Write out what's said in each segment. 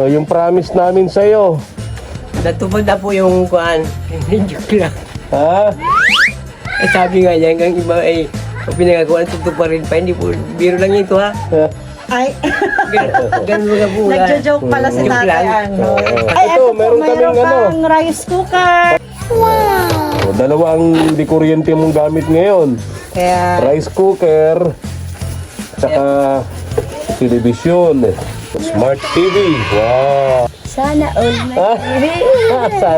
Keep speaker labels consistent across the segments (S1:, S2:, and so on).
S1: Yung promise namin sa'yo.
S2: Natupad na po yung kuhan. Joke lang.
S1: Ha?
S2: Eh, sabi nga niya, hanggang iba ay pinagagawa, tutuparin pa. Hindi po, biro lang ito ha.
S3: Ay,
S2: Ganun nga po.
S3: nagjo-joke pala si
S2: Joke
S3: Tatay
S2: lang.
S3: Arnold.
S1: Ay, ito, meron kaming
S3: pang rice cooker.
S1: Dalawang di kuryente mong gamit ngayon.
S3: Kaya,
S1: Rice cooker, tsaka television, smart TV. Wow!
S3: sana all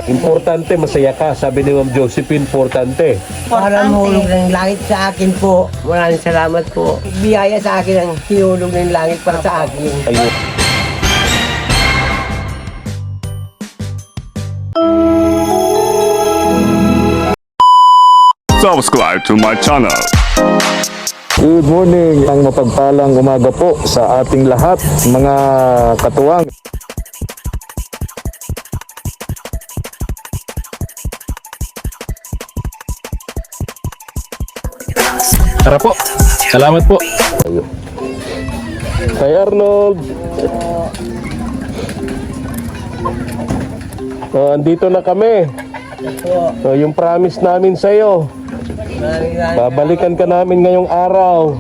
S1: Importante, masaya ka. Sabi ni Ma'am Josephine, importante.
S2: Para mahulog ng langit sa akin po. Maraming salamat po. Biyaya sa akin ang hinulog ng langit para sa akin.
S1: Ayun.
S4: Subscribe to my channel.
S1: Good morning, ang mapagpalang umaga po sa ating lahat, mga katuwang.
S5: Tara po. Salamat po.
S1: Kay Arnold. Andito na kami. Yung promise namin sa'yo. Babalikan ka namin ngayong araw.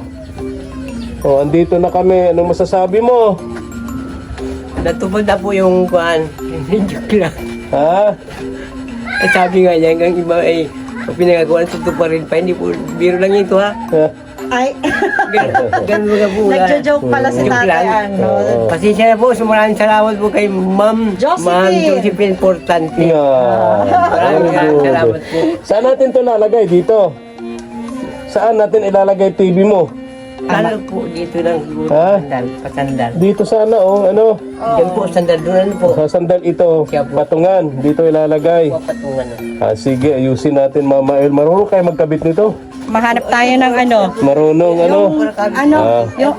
S1: Andito na kami. Anong masasabi mo?
S2: Natupad na po yung kuhan. Joke lang.
S1: Ha?
S2: Eh, sabi nga niya, hanggang iba ay pinagagawa, tutuparin pa. Hindi po, biro lang ito ha.
S3: ay,
S2: Ganun nga po.
S3: nagjo-joke pala si
S2: Joke
S3: Tatay
S2: lang.
S3: Arnold.
S2: Pasensya na po, maraming salamat po kay Ma'am Josephine Portante. Maraming salamat po.
S1: Saan natin ito lalagay? Dito? Saan natin ilalagay TV mo?
S2: Ano po, dito lang siguro,
S1: Ha?
S2: pasandal.
S1: Dito sana, ano?
S2: Diyan po, sandal doon po.
S1: Sa sandal ito, patungan. Dito ilalagay.
S2: Patungan.
S1: Sige, ayusin natin, Mama El. Marunong kayo magkabit nito?
S3: Mahanap tayo ng
S1: Marunong,
S3: yung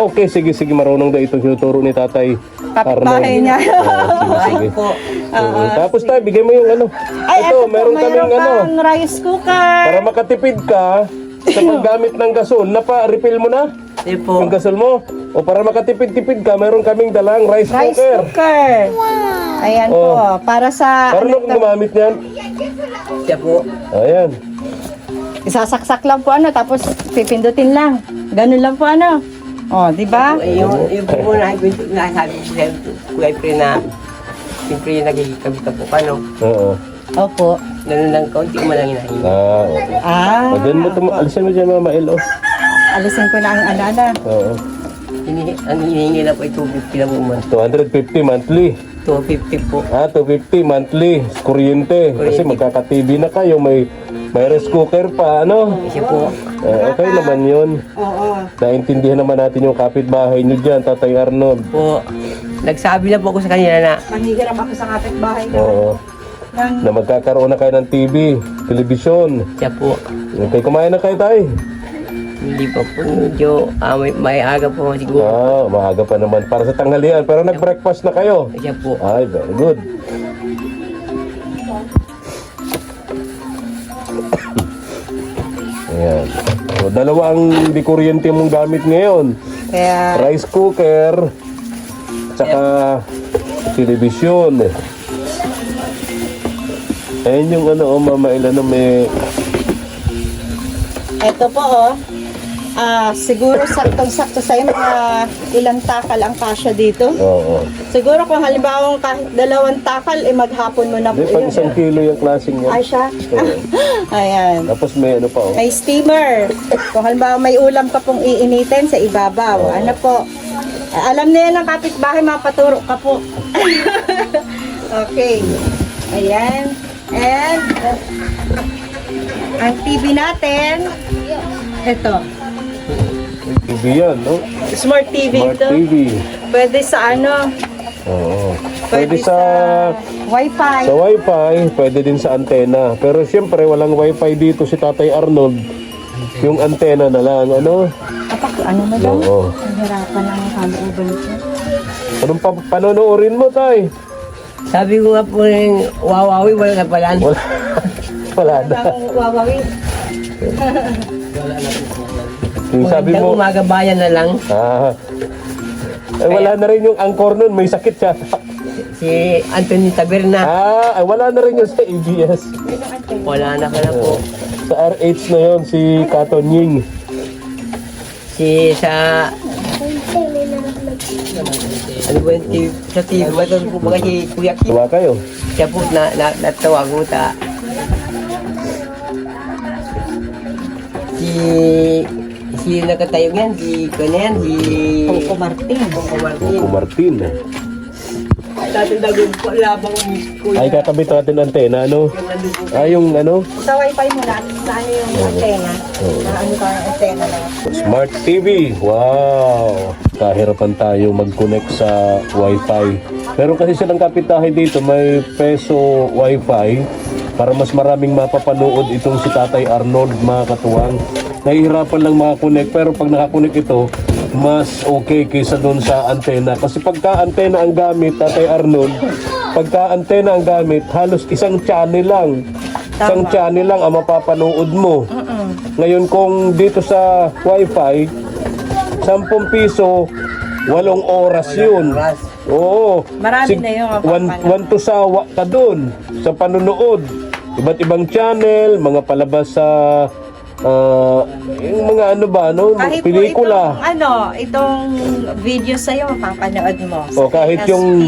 S1: okay. Sige, marunong daw ito. Tinuturo ni Tatay
S3: kapitbahay niya.
S1: Sige. Tapos tayo, bigay mo yung ano. Ito, meron kaming
S3: pang rice cooker.
S1: para makatipid ka sa paggamit ng gasol. Napa-refill mo na?
S2: Hindi po.
S1: Yung gasol mo? O para makatipid-tipid ka, meron kaming dalang rice
S3: Rice
S1: cooker.
S3: cooker. Ayan po, para sa
S1: Marunong kong gumamit niyan?
S2: Siya po.
S1: Ayan.
S3: isasaksak lang po tapos pipindutin lang. Ganun lang po di ba?
S2: Yung po nasabi ko sa Kuya Efren na siyempre nagkikabit po paano.
S1: Oo.
S3: Opo.
S2: Ganun lang, kaunti mo lang hinahingi.
S1: Okay. Diyan mo alisan mo dyan, Mama El.
S3: Alisin ko na ang alala.
S1: Oo.
S2: Ang hinihingi na po ay 250 na po man.
S1: 250 monthly.
S2: 250 po.
S1: 250 monthly. Kuryente. Kasi magkaka-TV na kayo. May rice cooker pa,
S2: Siya po.
S1: Okay naman yun.
S3: Oo.
S1: Naintindihan naman natin yung kapitbahay nyo dyan, Tatay Arnold.
S2: Po. Nagsabi na po ako sa kanya na
S3: Manghihiram ako sa kapitbahay ko.
S1: Oo. Na magkakaroon na kayo ng TV, television.
S2: siya po.
S1: Okay, kumain na kayo, Tay.
S2: Hindi pa po medyo may aga po siguro.
S1: Maaga pa naman. Para sa tanghalian. Pero nag-breakfast na kayo.
S2: Siya po.
S1: Ay, very good. Ayan. So, dalawa ang di kuryente mong gamit ngayon.
S3: Kaya,
S1: Rice cooker, tsaka television. Ayan yung Mama El, may...
S3: eto po siguro saktong-sakto sa'yo mga ilang takal ang kasya dito.
S1: Oo.
S3: Siguro kung halimbawa kahit 2 takal, maghapon mo na po
S1: Hindi, pag 1 kilo yung klaseng yan.
S3: Ay, siya. Ayan.
S1: Tapos may pa,
S3: May steamer. Kung halimbawa may ulam ka pong iinitin sa ibabaw. Ano po? Alam na yan ang kapitbahay, mapaturo ka po. Okay. Ayan. And ang TV natin, ito.
S1: TV yan, no?
S3: Smart TV
S1: Smart
S3: ito.
S1: TV.
S3: Pwede sa
S1: Oo. Pwede sa
S3: Wi-Fi.
S1: sa wifi, pwede din sa antena. Pero siyempre, walang wifi dito si Tatay Arnold. Yung antena na lang,
S3: Ano mo daw?
S1: Oo.
S3: Nahirapan ang handover nito.
S1: Anong panonoodin mo, Tay?
S2: Sabi ko nga po yung wawawi, wala na pala.
S1: Wala na.
S3: Wawawi.
S1: Yung sabi
S2: Magandang
S1: mo,
S2: umaga bayan na lang.
S1: Ay, wala na rin yung angkor nun, may sakit siya.
S2: Si Anthony Taberna.
S1: Ay, wala na rin yung sa ABS.
S2: Wala na pala po.
S1: Sa RH na yon si Katonying.
S2: Sa... Ano ba yung sa TV? Bato po ba si Kuya Kim?
S1: Tuwa kayo.
S2: Siya po natawag mo ta. Si nakatayo yan, si Kanen, si...
S3: Coco Martin.
S2: Coco Martin.
S1: Coco Martin.
S2: Dati dagon po labang ni Kuya.
S1: Ay, kakabit natin ang antena, ano? Ay, yung ano?
S3: Sa wifi mo na, sa ano yung antena? Ano ka ang antena na?
S1: Smart TV. Wow! Kahirapan tayo mag-connect sa Wi-Fi. Pero kasi silang kapitahe dito, may peso Wi-Fi para mas maraming mapapanood itong si Tatay Arnold, mga katuwang. Nahihirapan lang makakonect, pero pag nakakonect ito, mas okay kaysa doon sa antena. Kasi pagka antena ang gamit, Tatay Arnold, pagka antena ang gamit, halos isang channel lang. Isang channel lang ang mapapanood mo. Ngayon kung dito sa Wi-Fi, 10 piso, 8 oras yun. Oo.
S3: Marami na yung mapapanood.
S1: 1 to sawa ka dun sa panunood. Iba't ibang channel, mga palabas sa yung mga ano ba, no?
S3: Kahit
S1: Pelikula.
S3: po itong video sa'yo, mapapanood mo.
S1: O kahit yung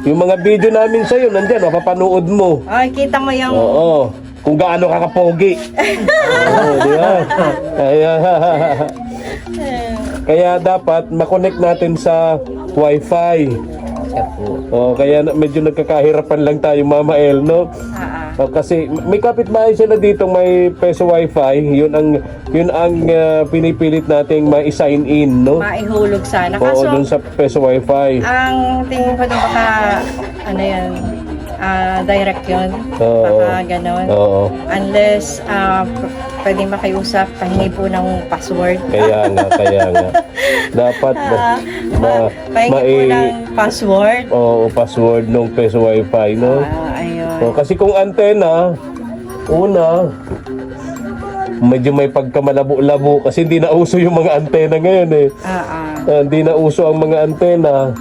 S1: mga video namin sa'yo, nandyan, mapapanood mo.
S3: Ay, kita mo yung...
S1: Oo. Kung gaano ka kapogi. Oo, di ba? Kaya dapat makonect natin sa Wi-Fi.
S2: Siya po.
S1: Oh, kaya medyo nagkakahirapan lang tayo, Mama El, no? Kasi may kapitbahay sila dito, may peso Wi-Fi. Yun ang pinipilit nating ma-sign in, no?
S3: Maihulog sana.
S1: Oo,
S3: Kaso,
S1: dun sa peso Wi-Fi.
S3: ang tingin ko doon baka, direct yun.
S1: Oo.
S3: Baka ganon.
S1: Oo.
S3: Unless, pwedeng makiusap, pahingi po ng password.
S1: Kaya nga. Dapat
S3: Pahingi po ng password.
S1: Oo, password ng peso Wi-Fi, no?
S3: Ayun.
S1: Oh, kasi kung antena, una, medyo may pagkamalabo-labo kasi hindi na uso yung mga antena ngayon eh. Hindi na uso ang mga antena.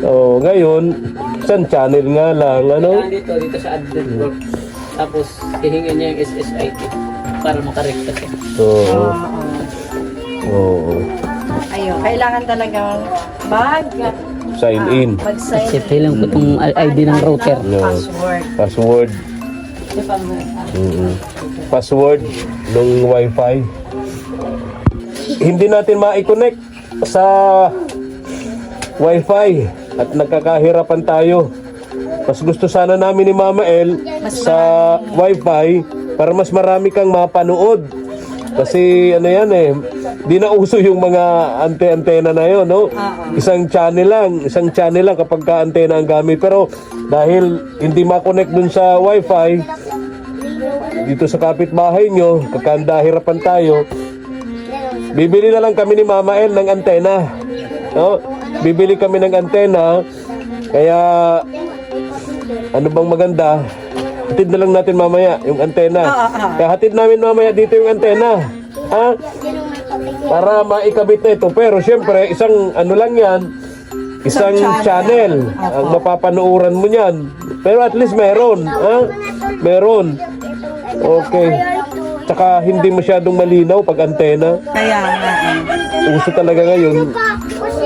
S1: Oh, ngayon, isang channel nga lang, ano?
S6: Dito sa admin work. Tapos, hihingan niya yung SSID para makarekta siya.
S1: Oo. Oo.
S3: Ayun, kailangan talagang
S1: Sign in.
S3: mag-sign
S6: Siyempre lang po itong ID ng router.
S1: No.
S3: password.
S1: Password. Password ng Wi-Fi. Hindi natin ma-connect sa Wi-Fi at nagkakahirapan tayo. Mas gusto sana namin ni Mama El sa Wi-Fi para mas marami kang mapanood. Kasi ano yan eh, di na uso yung mga antena na yun, no? Isang channel lang kapag ka-antena ang gamit. Pero dahil hindi ma-connect dun sa Wi-Fi, dito sa kapitbahay nyo, kakandahirapan tayo, bibili na lang kami ni Mama El ng antena. No? Bibili kami ng antena, kaya ano bang maganda? Hatid na lang natin mamaya yung antena. Kaya hatid namin mamaya dito yung antena. Ha? Para maikabit na ito. Pero syempre, isang ano lang yan, isang channel ang mapapanooran mo niyan. Pero at least meron. Ha? Meron. Okay. Tsaka hindi masyadong malinaw pag antena.
S3: Kaya nga.
S1: Uso talaga ngayon,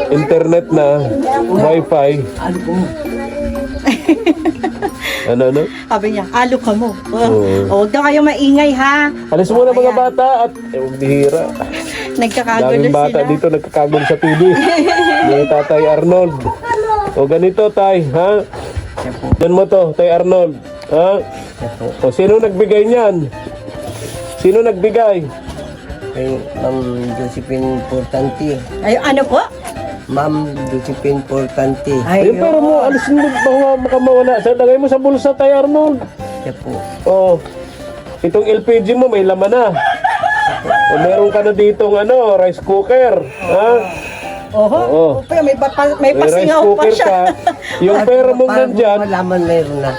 S1: internet na, Wi-Fi. Ano?
S3: Sabi niya, alo ka mo.
S1: Oo.
S3: Huwag na kayo maingay ha.
S1: Alis muna mga bata at bihira.
S3: Nagkakagulo
S1: Daming bata
S3: sila.
S1: dito nagkakagol sa TV. Ni Tatay Arnold. O ganito, Tay, ha? Dan mo to, Tay Arnold. Ha? O sino nagbigay niyan? Sino nagbigay?
S2: Ay, Ma'am Josephine Portanti.
S3: Ay, ano po?
S2: Ma'am Josephine Portanti.
S1: Eh, pero mo, alis mo, baka mawala. Sa lagay mo sa bulsa, Tay Arnold.
S2: Siya po.
S1: Oh, itong LPG mo may laman na. O, meron ka na ditong rice cooker. Ha? Oo.
S3: May
S1: May rice
S3: pasingaw pa
S1: cooker
S3: siya.
S1: ka. Yung pera mong nandyan,
S2: Malaman meron na.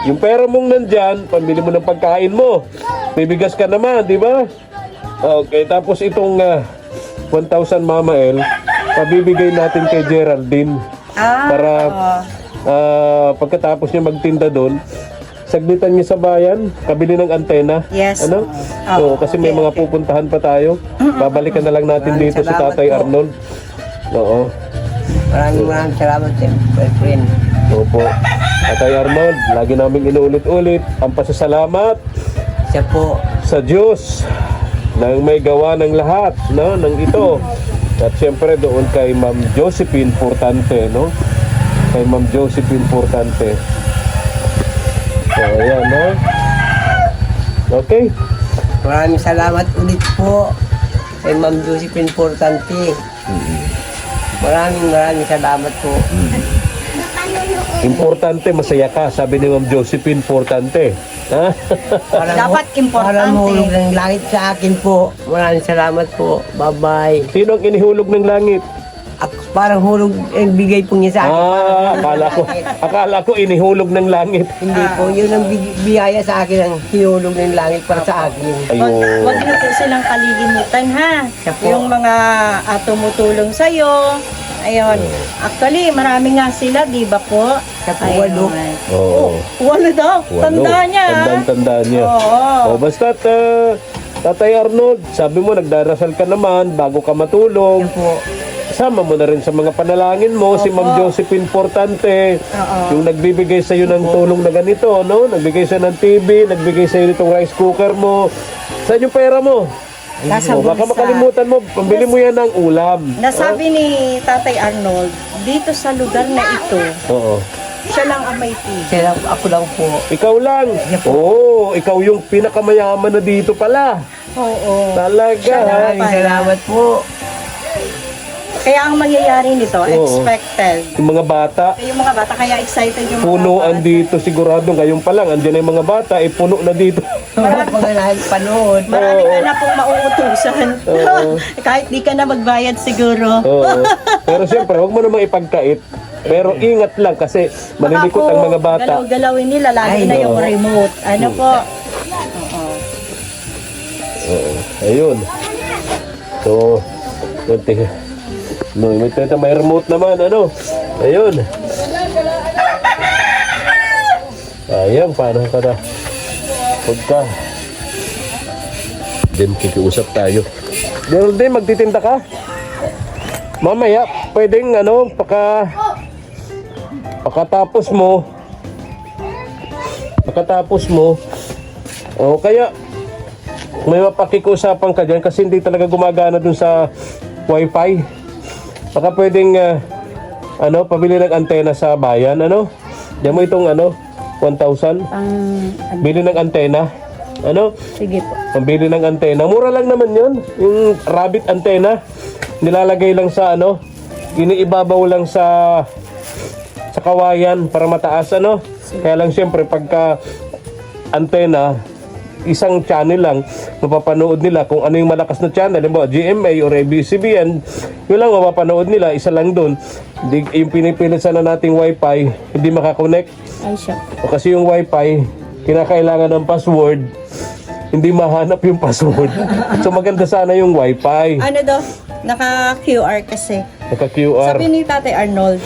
S1: yung pera mong nandyan, pambili mo ng pagkain mo. Bibigas ka naman, di ba? Okay, tapos itong 1,000 Mama El, pabibigay natin kay Geraldine. Para pagkatapos niya magtinda doon, saglitan niya sa bayan, kabili ng antena.
S3: Yes.
S1: Ano? So, kasi may mga pupuntahan pa tayo. Babalikan na lang natin dito si Tatay Arnold. Oo.
S2: Maraming salamat sa friend.
S1: Opo. Tatay Arnold, lagi namin inuulit-ulit ang pasasalamat
S2: Siya po.
S1: sa Diyos nang may gawa ng lahat, no, ng ito. At siyempre doon kay Ma'am Josephine Portante, no? Kay Ma'am Josephine Portante. So, ayan, no? Okay.
S2: Maraming salamat ulit po kay Ma'am Josephine Portante. Maraming salamat po.
S1: Importante, masaya ka, sabi ni Ma'am Josephine Portante. Ha?
S3: Dapat importante.
S2: Para mahulog ng langit sa akin po. Maraming salamat po. Bye-bye.
S1: Sino ang inihulog ng langit?
S2: Ako, parang hulog ang bigay po niya sa akin.
S1: Akala ko inihulog ng langit.
S2: Hindi po, yun ang biyaya sa akin, ang hinulog ng langit para sa akin.
S1: Ayun.
S3: Huwag niyo po silang kalilimutan, ha?
S2: Siya po.
S3: Yung mga tumutulong sa'yo. Ayun. Actually, marami nga sila, di ba po?
S2: Siya po, walo.
S1: Oo.
S3: Walo daw. Tanda niya.
S1: Tanda niya.
S3: Oo.
S1: O, basta Tatay Arnold, sabi mo nagdarasal ka naman bago ka matulog.
S2: Siya po.
S1: Sama mo na rin sa mga panalangin mo si Ma'am Josephine Portante. Yung nagbibigay sa iyo ng tulong na ganito, no? Nagbigay siya ng TV, nagbigay sa iyo nitong rice cooker mo. Saan yung pera mo?
S3: Nasa
S1: Baka
S3: bulsa.
S1: makalimutan mo, pambili mo yan ng ulam.
S3: Nasabi ni Tatay Arnold, dito sa lugar na ito,
S1: Oo.
S3: siya lang ang may TV.
S2: Siya lang, ako lang po.
S1: Ikaw lang. Oo, ikaw yung pinakamayaman na dito pala.
S3: Oo.
S1: Talaga.
S3: Siya lang.
S2: Maraming salamat po.
S3: Kaya ang mangyayari nito, expected.
S1: Yung mga bata,
S3: Yung mga bata, kaya excited yung mga
S1: punuan
S3: bata.
S1: dito sigurado. Ngayon pa lang, andyan na yung mga bata, puno na dito.
S2: Mga pangalahan panood.
S3: Marami ka na pong mauutusan. Kahit di ka na magbayad siguro.
S1: Oo. Pero siyempre, huwag mo naman ipagkait. Pero ingat lang kasi malilikot ang mga bata.
S3: Galaw-galawin nila, lalo
S2: Ay,
S3: na yung
S1: oo.
S3: remote. Ano po?
S1: Oo. Ayun. So, may remote naman, ano? Ayun. Ayan, paano ka na? Huwag ka. Then, kikiusap tayo. Geraldine, magtitinda ka? Mamaya, pwedeng, pakatapos mo, o kaya, may mapakikusapan ka dyan kasi hindi talaga gumagana dun sa wifi. Baka pwedeng, pabili ng antena sa bayan, Diyan mo itong, 1,000. Bili ng antena.
S3: Sige po.
S1: Pambili ng antena. Mura lang naman yun. Yung rabbit antena. Nilalagay lang sa, iniibabaw lang sa kawayan para mataas, Kaya lang siyempre, pagka antena, isang channel lang, mapapanood nila kung ano yung malakas na channel, halimbawa GMA or ABS-CBN, yun lang mapapanood nila, isa lang doon. Yung pinipilit sana nating wifi, hindi makakonect.
S3: Ay, siya.
S1: O kasi yung wifi, kinakailangan ng password, hindi mahanap yung password. So maganda sana yung wifi.
S3: Ano daw? Naka-QR kasi.
S1: Naka-QR.
S3: Sabi ni Tatay Arnold,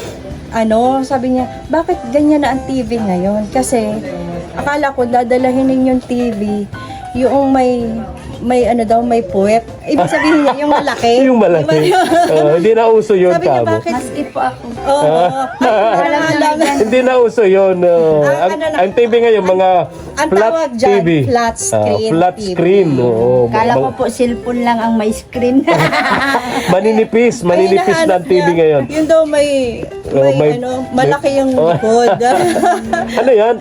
S3: sabi niya, bakit ganyan na ang TV ngayon? Kasi, akala ko dadalahin ninyong TV, yung may puwet. Ibig sabihin niya, yung malaki.
S1: Yung malaki. Hindi na uso yun,
S3: Sabi niya,
S1: Tabo.
S3: bakit? Maski po ako. Oo.
S1: Hindi na uso yun. Ang TV ngayon, mga
S3: Ang
S1: flat
S3: tawag dyan,
S1: TV.
S3: flat screen
S1: Flat
S3: TV.
S1: screen. Oo.
S7: Kala ko po cellphone lang ang may screen.
S1: Maninipis na ang
S3: hinahanap
S1: TV
S3: niya.
S1: ngayon.
S3: Yun daw malaki yung likod.
S1: Ano yan?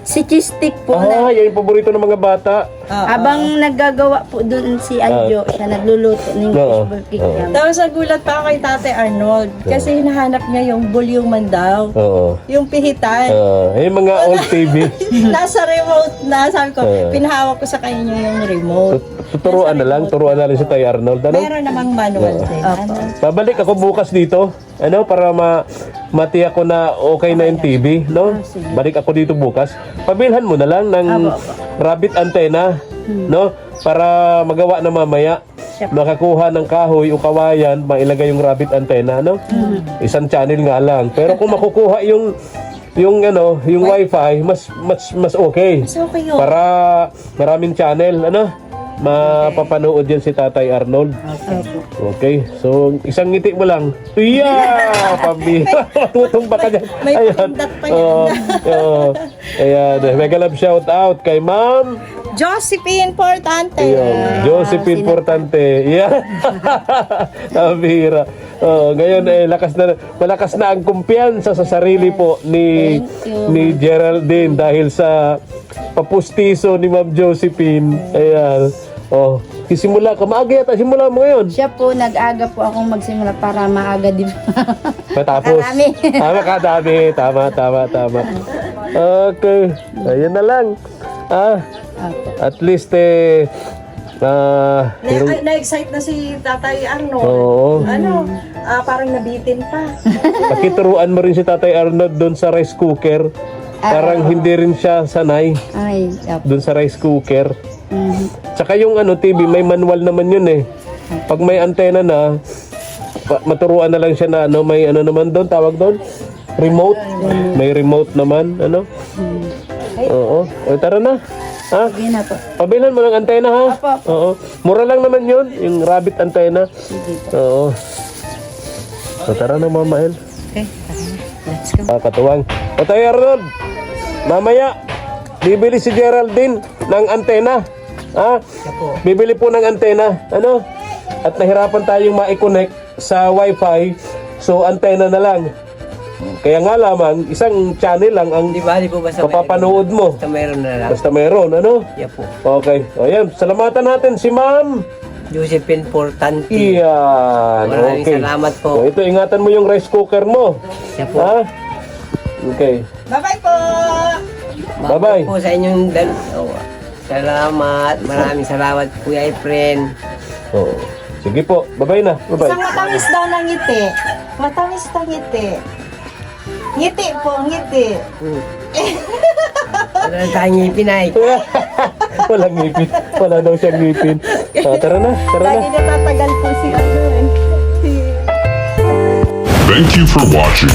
S7: Si Chistik po
S1: Yan yung paborito ng mga bata.
S7: habang naggagawa po doon si Aljo, siya nagluluto ng
S1: Oo.
S7: fishball cake niya.
S3: Tapos nagulat pa ako kay Tatay Arnold kasi hinahanap niya yung volume man daw.
S1: Oo.
S3: Yung pihitan.
S1: Yung mga old TV.
S3: Nasa remote na. Sabi ko, pinahawak ko sa kanya yung remote.
S1: Turuan na lang si Tay Arnold.
S3: Meron namang manual din.
S1: Babalik ako bukas dito. Para matiyak ko na okay na yung TV, Balik ako dito bukas. Pabilhan mo na lang ng rabbit antenna, Para magawa na mamaya. makakuha ng kahoy o kawayan, mailagay yung rabbit antenna, ano? Isang channel nga lang. Pero kung makukuha yung wifi, mas okay.
S3: Mas okay yun.
S1: Para maraming channel, ano? Mapapanood yan si Tatay Arnold. Okay. So, isang ngiti mo lang. Yeah! Pambi. Matutumba ka dyan.
S3: May pakindat pa yan.
S1: Ayan. Mega love shout out kay Ma'am
S3: Josephine Portante.
S1: Josephine Portante. Yeah. Nabihira. Ngayon malakas na ang kumpiyansa sa sarili po ni Geraldine dahil sa papustiso ni Ma'am Josephine. Ayan. Simula ka. Maaga yata. Simula mo ngayon.
S7: Siya po, nag-aga po akong magsimula para maaga din.
S1: Matapos.
S7: Marami.
S1: Kadami. Tama. Okay. Ayan na lang. At least
S3: Na-excite na si Tatay Arnold.
S1: Oo.
S3: Parang nabitin pa.
S1: Pakituruan mo rin si Tatay Arnold doon sa rice cooker. Parang hindi rin siya sanay
S7: Ay,
S1: doon sa rice cooker. Tsaka yung TV, may manual naman yun eh. Pag may antena na, maturuan na lang siya na may naman doon, tawag doon? Remote. May remote naman, Oo. Tara na. Ha?
S7: sige na po.
S1: Pabilhan mo ng antena, ha?
S7: Apo.
S1: Oo. Mura lang naman yun, yung rabbit antena. Oo. Tara na, Mama El.
S7: Okay, let's go.
S1: Katuwang. Tatay Arnold, mamaya, bibili si Geraldine ng antena. Ha? Bibili po ng antena. At nahirapan tayong ma-connect sa wifi. So, antena na lang. Kaya nga lamang, isang channel lang ang
S2: Di ba po basta
S1: papapanood mo.
S2: Basta mayroon na lang.
S1: Basta mayroon,
S2: Yeah po.
S1: Okay. Ayan, salamatan natin si Ma'am.
S2: Josephine Portante.
S1: Iyan.
S2: Maraming
S1: Okay.
S2: salamat po.
S1: Ito, ingatan mo yung rice cooker mo.
S2: Yeah po.
S1: Ha? Okay.
S3: Bye-bye po!
S1: Bye-bye.
S2: Po sa inyong salamat. Maraming salamat, Kuya Efren.
S1: Oo. Sige po. Bye-bye na. Bye-bye.
S3: Isang matamis daw na ngiti. Matamis na ngiti. Ngiti po, ngiti.
S2: Ano lang tayong ngipin ay.
S1: Walang ngipin. Wala daw siyang ngipin. Tara na.
S3: Lagi natatagal po si ano.
S4: Thank you for watching.